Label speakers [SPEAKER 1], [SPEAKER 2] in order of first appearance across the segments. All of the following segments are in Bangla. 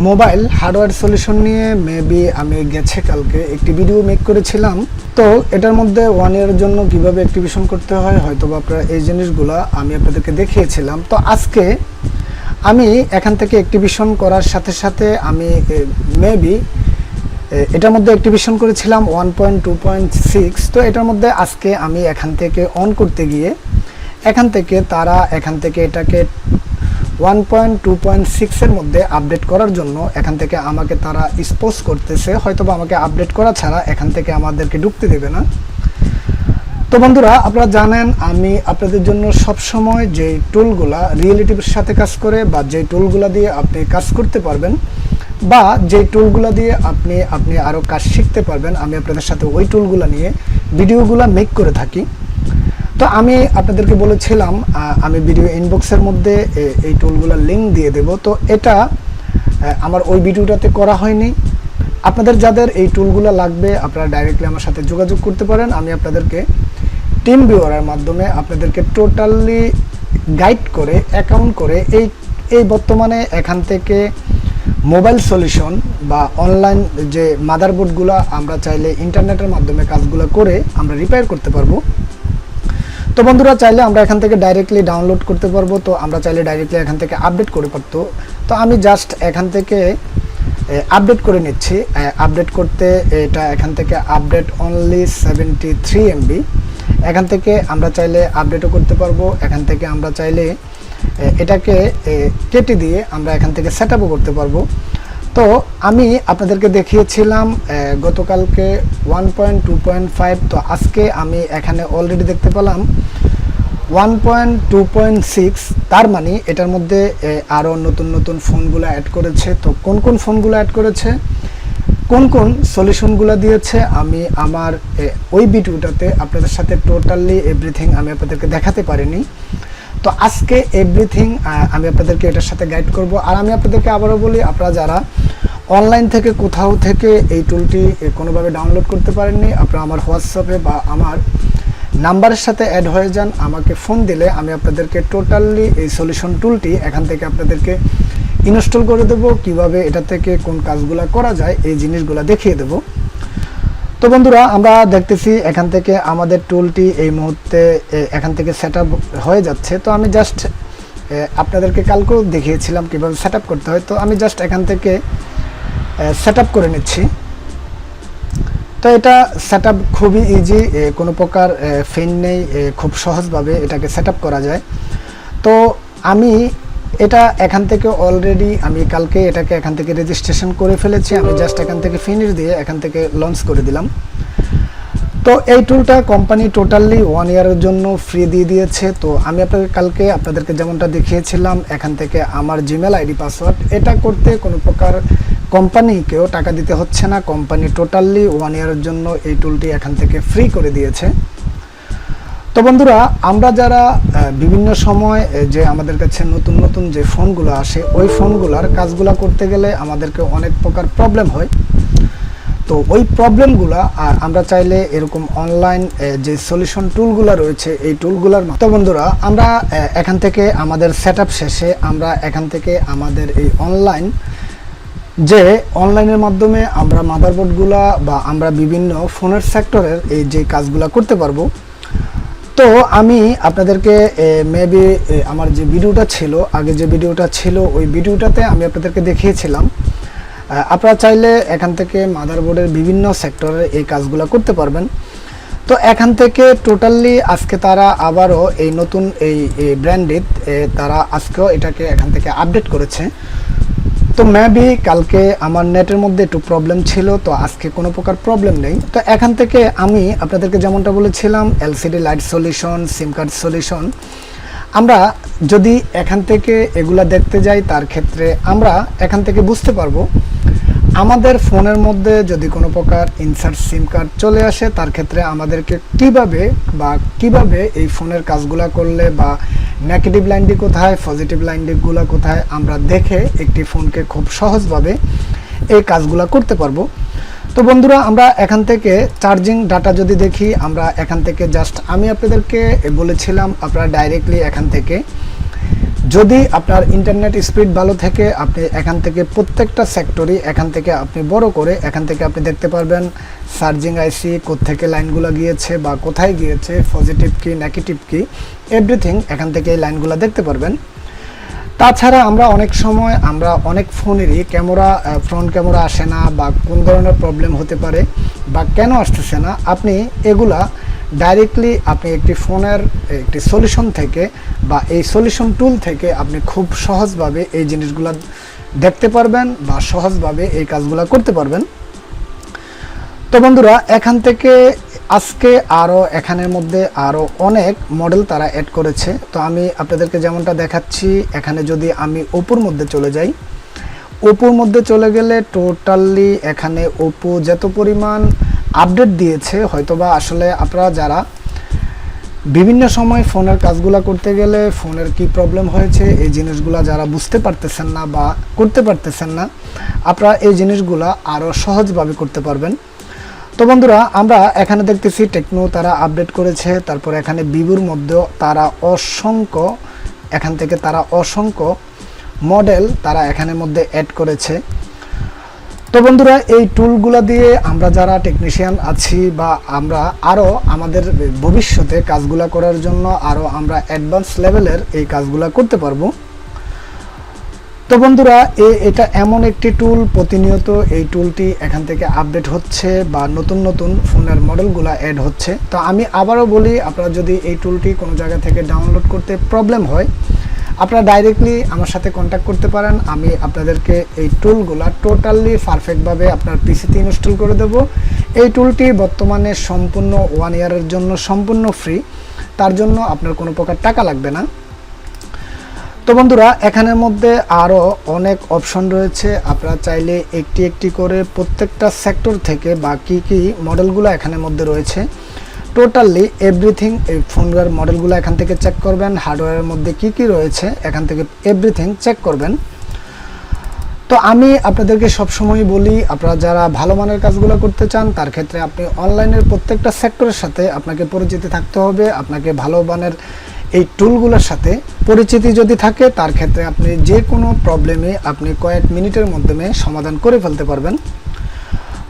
[SPEAKER 1] মোবাইল হার্ডওয়্যার সলিউশন নিয়ে মেবি আমি গেছে কালকে একটি ভিডিও মেক করেছিলাম। তো এটার মধ্যে 1 ইয়ারের জন্য কিভাবে অ্যাক্টিভেশন করতে হয় হয়তো বা আপনারা এই জিনিসগুলো আমি আপনাদেরকে দেখিয়েছিলাম। তো আজকে আমি এখান থেকে অ্যাক্টিভেশন করার সাথে সাথে আমি মেবি এটার মধ্যে অ্যাক্টিভেশন করেছিলাম 1.2.6। তো এটার মধ্যে আজকে আমি এখান থেকে অন করতে গিয়ে এখান থেকে এটাকে 1.2.6 এর মধ্যে আপডেট করার জন্য এখান থেকে আমাকে তারা স্পোজ করতেছে, হয়তোবা আমাকে আপডেট করা ছাড়া এখান থেকে আমাদেরকে ঢুকতে দেবে না। তো বন্ধুরা, আপনারা জানেন আমি আপনাদের জন্য সব সময় যে টুলগুলা রিয়েলিটির সাথে কাজ করে বা যে টুলগুলা দিয়ে আপনি কাজ করতে পারবেন বা যে টুলগুলা দিয়ে আপনি আরও কাজ শিখতে পারবেন, আমি আপনাদের সাথে ওই টুলগুলা নিয়ে ভিডিওগুলা মেক করে থাকি। তো আমি আপনাদেরকে বলেছিলাম আমি ভিডিও ইনবক্সের মধ্যে এই টুলগুলোর লিঙ্ক দিয়ে দেব। তো এটা আমার ওই ভিডিওটাতে করা হয়নি। আপনাদের যাদের এই টুলগুলো লাগবে আপনারা ডাইরেক্টলি আমার সাথে যোগাযোগ করতে পারেন। আমি আপনাদেরকে টিম ভিউয়ারের মাধ্যমে আপনাদেরকে টোটালি গাইড করে অ্যাকাউন্ট করে এই বর্তমানে এখান থেকে মোবাইল সলিউশন বা অনলাইন যে মাদারবোর্ডগুলো আমরা চাইলে ইন্টারনেটের মাধ্যমে কাজগুলো করে আমরা রিপেয়ার করতে পারবো। তো বন্ধুরা, চাইলে আমরা এখান থেকে ডাইরেক্টলি ডাউনলোড করতে পারবো, তো আমরা চাইলে ডাইরেক্টলি এখান থেকে আপডেট করে পারতো। তো আমি জাস্ট এখান থেকে আপডেট করে নিচ্ছি। আপডেট করতে এটা এখান থেকে আপডেট অনলি 73 MB। এখান থেকে আমরা চাইলে আপডেটও করতে পারবো। এখান থেকে আমরা চাইলে এটাকে কেটে দিয়ে আমরা এখান থেকে সেট আপও করতে পারবো। তো আমি আপনাদেরকে দেখিয়েছিলাম গতকালকে 1.2.5। তো আজকে আমি এখানে অলরেডি দেখতে পেলাম 1.2.6। তার মানে এটার মধ্যে আরও নতুন নতুন ফোনগুলো অ্যাড করেছে। তো কোন কোন ফোনগুলো অ্যাড করেছে, কোন কোন সলিউশনগুলো দিয়েছে, আমি আমার ওই ভিডিওটাতে আপনাদের সাথে টোটালি এভরিথিং আমি আপনাদেরকে দেখাতে পারিনি। তো আজকে এভরিথিং আমি আপনাদেরকে এটার সাথে গাইড করব। আর আমি আপনাদেরকে আবারও বলি, আপনারা যারা অনলাইন থেকে কোথাও থেকে এই টুলটি কোনোভাবে ডাউনলোড করতে পারেননি, আপনারা আমার হোয়াটসঅ্যাপে বা আমার নাম্বারের সাথে অ্যাড হয়ে যান। আমাকে ফোন দিলে আমি আপনাদেরকে টোটালি এই সলিউশন টুলটি এখান থেকে আপনাদেরকে ইনস্টল করে দেবো। কিভাবে এটা থেকে কোন কাজগুলো করা যায় এই জিনিসগুলো দেখিয়ে দেব। তো বন্ধুরা, আমরা দেখতেছি এখান থেকে আমাদের টুলটি এই মুহূর্তে এখান থেকে সেট আপ হয়ে যাচ্ছে। তো আমি জাস্ট আপনাদেরকে কালকেও দেখিয়েছিলাম কীভাবে সেট আপ করতে হয়। তো আমি জাস্ট এখান থেকে সেট আপ করে নিচ্ছি। তো এটা সেট আপ খুবই ইজি, কোনো প্রকার ফেন নেই, খুব সহজভাবে এটাকে সেট আপ করা যায়। তো আমি এটা এখান থেকে অলরেডি আমি কালকে এটাকে এখান থেকে রেজিস্ট্রেশন করে ফেলেছি। আমি জাস্ট এখান থেকে ফিনিশ দিয়ে এখান থেকে লঞ্চ করে দিলাম। তো এই টুলটা কোম্পানি টোটালি 1 ইয়ারের জন্য ফ্রি দিয়ে দিয়েছে। তো আমি আপনাদেরকে যেমনটা দেখিয়েছিলাম এখান থেকে আমার জিমেল আইডি পাসওয়ার্ড এটা করতে কোনো প্রকার কোম্পানিকেও টাকা দিতে হচ্ছে না। কোম্পানি টোটালি 1 ইয়ারের জন্য এই টুলটি এখান থেকে ফ্রি করে দিয়েছে। তো বন্ধুরা, আমরা যারা বিভিন্ন সময় যে আমাদের কাছে নতুন নতুন যে ফোনগুলো আসে ওই ফোনগুলোর কাজগুলো করতে গেলে আমাদেরকে অনেক প্রকার প্রবলেম হয়। তো ওই প্রবলেমগুলো আমরা চাইলে এরকম অনলাইন যে সলিউশন টুলগুলো রয়েছে এই টুলগুলোর। তো বন্ধুরা, আমরা এখান থেকে আমাদের সেট আপ শেষে আমরা এখান থেকে আমাদের এই অনলাইনের মাধ্যমে আমরা মাদারবোর্ডগুলো বা আমরা বিভিন্ন ফোনের সেক্টরের এই যে কাজগুলো করতে পারবো। তো আমি আপনাদেরকে মেবি আমার যে ভিডিওটা ছিল আগে যে ভিডিওটা ছিল ওই ভিডিওটাতে আমি আপনাদেরকে দেখিয়েছিলাম আপনারা চাইলে এখান থেকে মাদারবোর্ডের বিভিন্ন সেক্টরে এই কাজগুলো করতে পারবেন। তো এখান থেকে টোটালি আজকে তারা আবারও এই নতুন এই ব্র্যান্ডেড তারা আজকেও এটাকে এখান থেকে আপডেট করেছে। তো মেবি কালকে আমার নেটের মধ্যে একটু প্রবলেম ছিল, তো আজকে কোনো প্রকার প্রবলেম নেই। তো এখান থেকে আমি আপনাদেরকে যেমনটা বলেছিলাম এলসিডি লাইট সলিউশন, সিম কার্ড সলিউশন, আমরা যদি এখান থেকে এগুলা দেখতে যাই তার ক্ষেত্রে আমরা এখান থেকে বুঝতে পারবো আমাদের ফোনের মধ্যে যদি কোনো প্রকার ইনসার্ট সিম কার্ড চলে আসে তার ক্ষেত্রে আমাদেরকে কিভাবে এই ফোনের কাজগুলা করলে বা নেগেটিভ লাইনটি কোথায়, পজিটিভ লাইনগুলো কোথায় আমরা দেখে একটি ফোনকে খুব সহজভাবে এই কাজগুলো করতে পারবো। তো বন্ধুরা, আমরা এখান থেকে চার্জিং ডাটা যদি দেখি, আমরা এখান থেকে জাস্ট আমি আপনাদেরকে বলেছিলাম আপনারা ডাইরেক্টলি এখান থেকে যদি আপনার ইন্টারনেট স্পিড ভালো থাকে, আপনি এখান থেকে প্রত্যেকটা সেক্টরই এখান থেকে আপনি বড় করে এখান থেকে আপনি দেখতে পারবেন চার্জিং আইসি কোত্থেকে লাইনগুলো গিয়েছে বা কোথায় গিয়েছে, পজিটিভ কি নেগেটিভ কি, এভরিথিং এখান থেকে এই লাইনগুলো দেখতে পারবেন। তাছাড়া আমরা অনেক সময় অনেক ফোনেরই ফ্রন্ট ক্যামেরা আসে না বা কোন ধরনের প্রবলেম হতে পারে বা কেন আসতেছে না, আপনি এগুলা ডাইরেক্টলি আপনি একটি ফোনের একটি সলিউশন থেকে বা এই সলিউশন টুল থেকে আপনি খুব সহজভাবে এই জিনিসগুলো দেখতে পারবেন বা সহজভাবে এই কাজগুলো করতে পারবেন। তো বন্ধুরা, এখান থেকে আজকে এখানের মধ্যে আরও অনেক মডেল তারা অ্যাড করেছে। তো আমি আপনাদেরকে যেমনটা দেখাচ্ছি, এখানে যদি আমি ওপোর মধ্যে চলে যাই, ওপোর মধ্যে চলে গেলে টোটালি এখানে ওপো যত পরিমাণ আপডেট দিয়েছে, হয়তোবা আসলে আপনারা যারা বিভিন্ন সময় ফোনের কাজগুলো করতে গেলে ফোনের কি প্রবলেম হয়েছে এই জিনিসগুলো যারা বুঝতে পারতেছেন না বা করতে পারতেছেন না, আপনারা এই জিনিসগুলো আরও সহজভাবে করতে পারবেন। তো বন্ধুরা, আমরা এখানে দেখতেছি টেকনো তারা আপডেট করেছে, তারপর এখানে ভিভোর মধ্যেও তারা অসংখ্য মডেল তারা এখানের মধ্যে অ্যাড করেছে। তো বন্ধুরা, এই টুলগুলো দিয়ে আমরা যারা টেকনিশিয়ান আছি বা আমরা আরও আমাদের ভবিষ্যতে কাজগুলো করার জন্য আরও আমরা অ্যাডভান্স লেভেলের এই কাজগুলো করতে পারবো। তো বন্ধুরা, এটা এমন একটি টুল, প্রতিনিয়ত এই টুলটি এখান থেকে আপডেট হচ্ছে বা নতুন নতুন ফোনের মডেলগুলো অ্যাড হচ্ছে। তো আমি আবারও বলি, আপনারা যদি এই টুলটি কোনো জায়গা থেকে ডাউনলোড করতে প্রবলেম হয়, আপনারা ডাইরেক্টলি আমার সাথে কন্ট্যাক্ট করতে পারেন। আমি আপনাদেরকে এই টুলগুলো টোটালি পারফেক্টভাবে আপনার পিসিতে ইনস্টল করে দেব। এই টুলটি বর্তমানে সম্পূর্ণ 1 ইয়ারের জন্য সম্পূর্ণ ফ্রি, তার জন্য আপনার কোনো প্রকার টাকা লাগবে না। তো বন্ধুরা, এখানের মধ্যে আরও অনেক অপশন রয়েছে, আপনারা চাইলে একটি একটি করে প্রত্যেকটা সেক্টর থেকে বা কী কী মডেলগুলো এখানের মধ্যে রয়েছে টোটালি এভরিথিং এই ফোনের মডেলগুলো এখান থেকে চেক করবেন, হার্ডওয়্যারের মধ্যে কি কি রয়েছে এখান থেকে এভরিথিং চেক করবেন। তো আমি আপনাদেরকে সবসময় বলি, আপনারা যারা ভালো মানের কাজগুলো করতে চান তার ক্ষেত্রে আপনি অনলাইনের প্রত্যেকটা সেক্টরের সাথে আপনাকে পরিচিতি থাকতে হবে। আপনাকে ভালো মানের এই টুলগুলোর সাথে পরিচিতি যদি থাকে, তার ক্ষেত্রে আপনি যে কোনো প্রবলেমে আপনি কয়েক মিনিটের মাধ্যমে সমাধান করে ফেলতে পারবেন।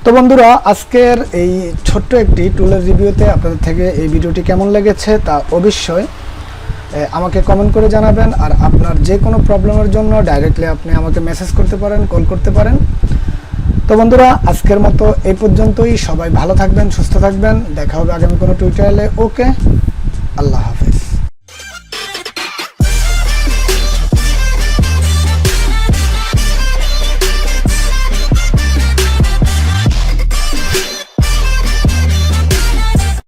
[SPEAKER 1] তো বন্ধুরা, আজকের এই ছোট্ট একটি টুলের রিভিউতে আপনাদের থেকে এই ভিডিওটি কেমন লেগেছে তা অবশ্যই আমাকে কমেন্ট করে জানাবেন। আর আপনার যে কোনো প্রবলেমের জন্য ডাইরেক্টলি আপনি আমাকে মেসেজ করতে পারেন, কল করতে পারেন। তো বন্ধুরা, আজকের মতো এই পর্যন্তই। সবাই ভালো থাকবেন, সুস্থ থাকবেন। দেখা হবে আগামী কোনো টিউটোরিয়ালে। ওকে, আল্লাহ হাফেজ।